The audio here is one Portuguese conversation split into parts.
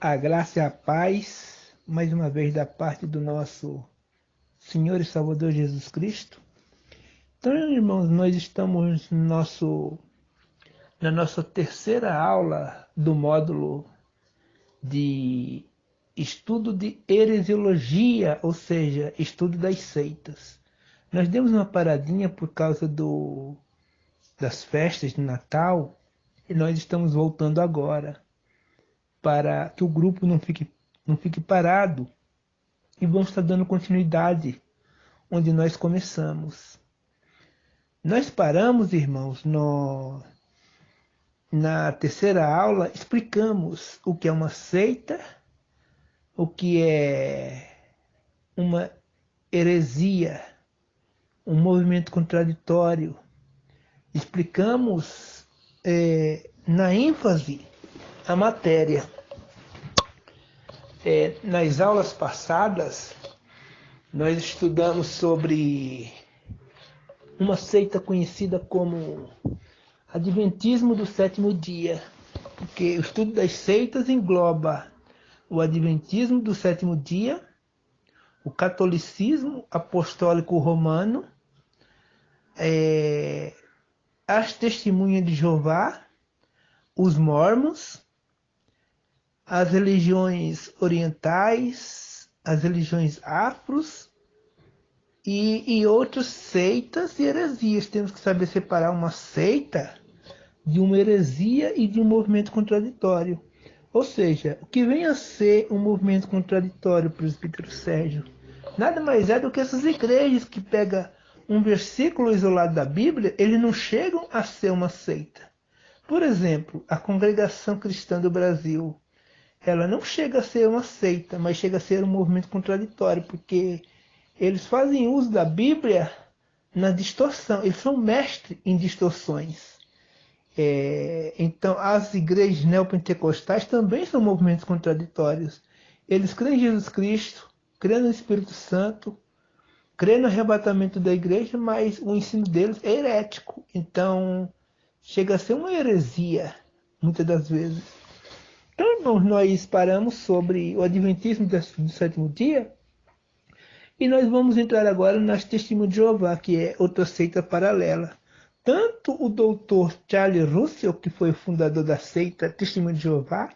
A graça e a paz, mais uma vez da parte do nosso Senhor e Salvador Jesus Cristo. Então, irmãos, nós estamos na nossa terceira aula do módulo de estudo de heresiologia, ou seja, estudo das seitas. Nós demos uma paradinha por causa das festas de Natal e nós estamos voltando agora para que o grupo não fique parado e vamos estar dando continuidade onde nós começamos. Nós paramos, irmãos, na terceira aula, explicamos o que é uma seita, o que é uma heresia, um movimento contraditório. Explicamos na ênfase a matéria. Nas aulas passadas, nós estudamos sobre uma seita conhecida como Adventismo do Sétimo Dia, porque o estudo das seitas engloba o Adventismo do Sétimo Dia, o Catolicismo Apostólico Romano, as Testemunhas de Jeová, os Mormons, as religiões orientais, as religiões afros e outras seitas e heresias. Temos que saber separar uma seita de uma heresia e de um movimento contraditório. Ou seja, o que vem a ser um movimento contraditório, presbítero Sérgio, nada mais é do que essas igrejas que pegam um versículo isolado da Bíblia, eles não chegam a ser uma seita. Por exemplo, a Congregação Cristã do Brasil, ela não chega a ser uma seita, mas chega a ser um movimento contraditório, porque eles fazem uso da Bíblia na distorção, eles são mestres em distorções. Então, as igrejas neopentecostais também são movimentos contraditórios. Eles creem em Jesus Cristo, creem no Espírito Santo, creem no arrebatamento da igreja, mas o ensino deles é herético. Então, chega a ser uma heresia, muitas das vezes. Então, irmãos, nós paramos sobre o Adventismo do Sétimo Dia e nós vamos entrar agora nas Testemunhas de Jeová, que é outra seita paralela. Tanto o doutor Charles Russell, que foi o fundador da seita Testemunhas de Jeová,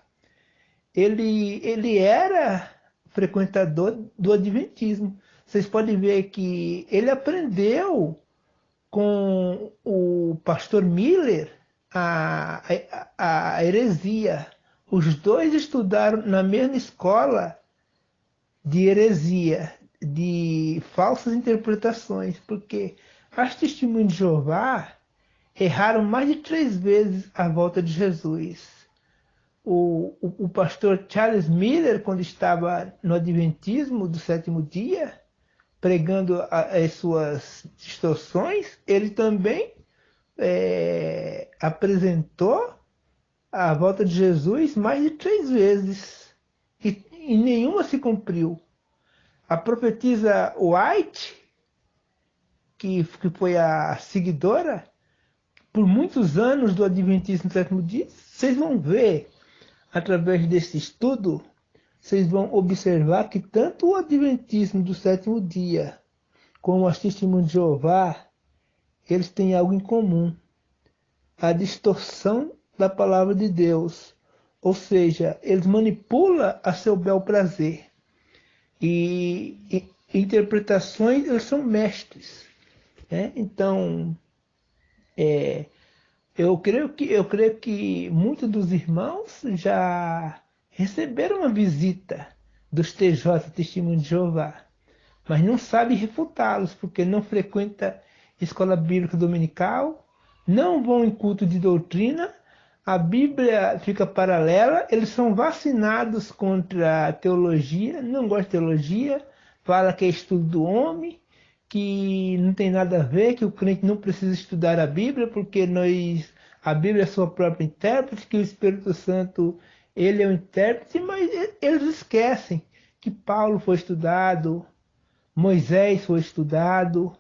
ele era frequentador do Adventismo. Vocês podem ver que ele aprendeu com o pastor Miller a heresia. Os dois estudaram na mesma escola de heresia, de falsas interpretações, porque as Testemunhas de Jeová erraram mais de 3 vezes a volta de Jesus. O pastor Charles Miller, quando estava no Adventismo do Sétimo Dia, pregando as suas distorções, ele também apresentou a volta de Jesus mais de 3 vezes e nenhuma se cumpriu. A profetisa White, que foi a seguidora por muitos anos do Adventismo do Sétimo Dia, vocês vão ver através desse estudo, vocês vão observar que tanto o Adventismo do Sétimo Dia como as Testemunhas de Jeová, eles têm algo em comum: a distorção da palavra de Deus. Ou seja, eles manipulam a seu bel prazer. E interpretações, eles são mestres. Então, eu creio que muitos dos irmãos já receberam uma visita dos TJ, Testemunhas de Jeová, mas não sabe refutá-los, porque não frequenta escola bíblica dominical, não vão em culto de doutrina, a Bíblia fica paralela, eles são vacinados contra a teologia, não gostam de teologia, fala que é estudo do homem, que não tem nada a ver, que o crente não precisa estudar a Bíblia, porque a Bíblia é a sua própria intérprete, que o Espírito Santo ele é o intérprete, mas eles esquecem que Paulo foi estudado, Moisés foi estudado,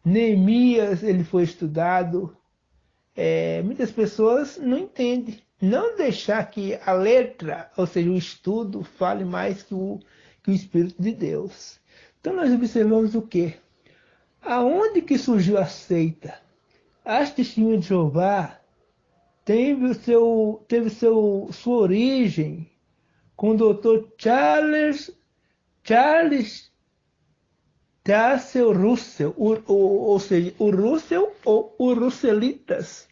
Neemias ele foi estudado. Muitas pessoas não entendem não deixar que a letra, ou seja, o estudo, fale mais que o Espírito de Deus. Então nós observamos o quê? Aonde que surgiu a seita? As Testemunhas de Jeová sua origem com o Dr. Charles Tassel Russell, ou seja, o Russell ou o Russelitas,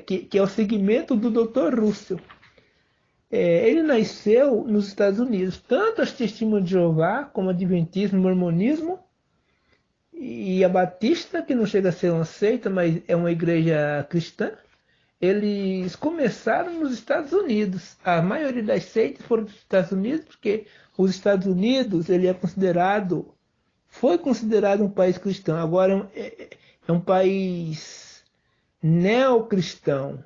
que é o segmento do Dr. Russell. Ele nasceu nos Estados Unidos. Tanto as Testemunhas de Jeová, como o Adventismo, o Mormonismo e a Batista, que não chega a ser uma seita, mas é uma igreja cristã, eles começaram nos Estados Unidos. A maioria das seitas foram dos Estados Unidos, porque os Estados Unidos ele foi considerado um país cristão. Agora é um país neocristão,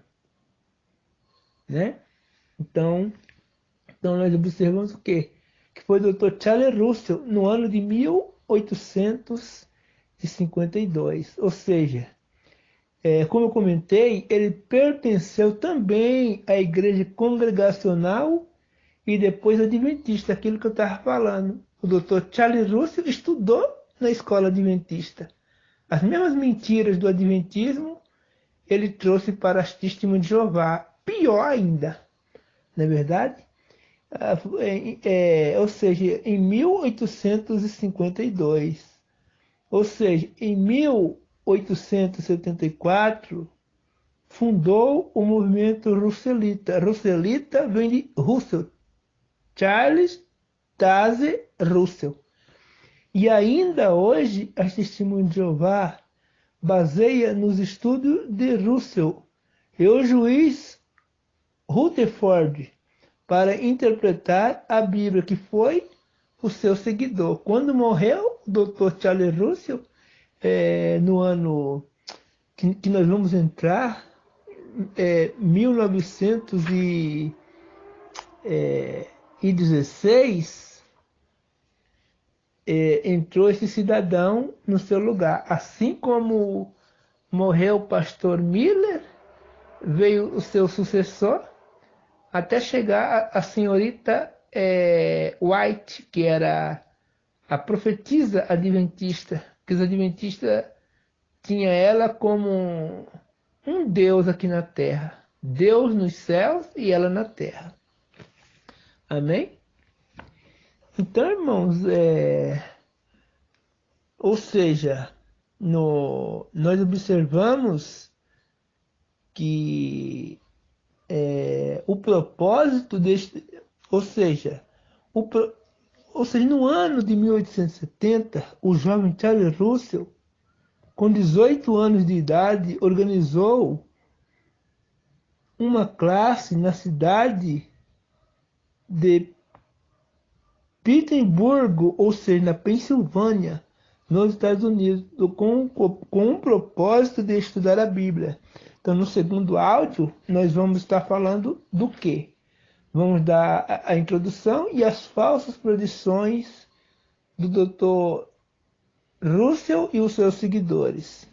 né? Então nós observamos o quê? Que foi o Dr. Charles Russell no ano de 1852. Ou seja, como eu comentei, ele pertenceu também à igreja congregacional e depois adventista, aquilo que eu estava falando. O Dr. Charles Russell estudou na escola adventista. As mesmas mentiras do adventismo ele trouxe para as Testemunhas de Jeová. Pior ainda, não é verdade? Ou seja, em 1852. Ou seja, em 1874, fundou o movimento Russelita. Russelita vem de Russell, Charles Taze Russell. E ainda hoje, as Testemunhas de Jeová baseia nos estudos de Russell e o juiz Rutherford para interpretar a Bíblia, que foi o seu seguidor. Quando morreu o Dr. Charles Russell, no ano que nós vamos entrar, 1916, entrou esse cidadão no seu lugar. Assim como morreu o pastor Miller, veio o seu sucessor, até chegar a senhorita White, que era a profetisa adventista, que os adventistas tinham ela como um Deus aqui na terra. Deus nos céus e ela na terra. Amém? Então, irmãos, ou seja, nós observamos que o propósito ou seja, no ano de 1870, o jovem Charles Russell, com 18 anos de idade, organizou uma classe na cidade de Pittsburgh, ou seja, na Pensilvânia, nos Estados Unidos, com o propósito de estudar a Bíblia. Então, no segundo áudio, nós vamos estar falando do quê? Vamos dar a introdução e as falsas predições do Dr. Russell e os seus seguidores.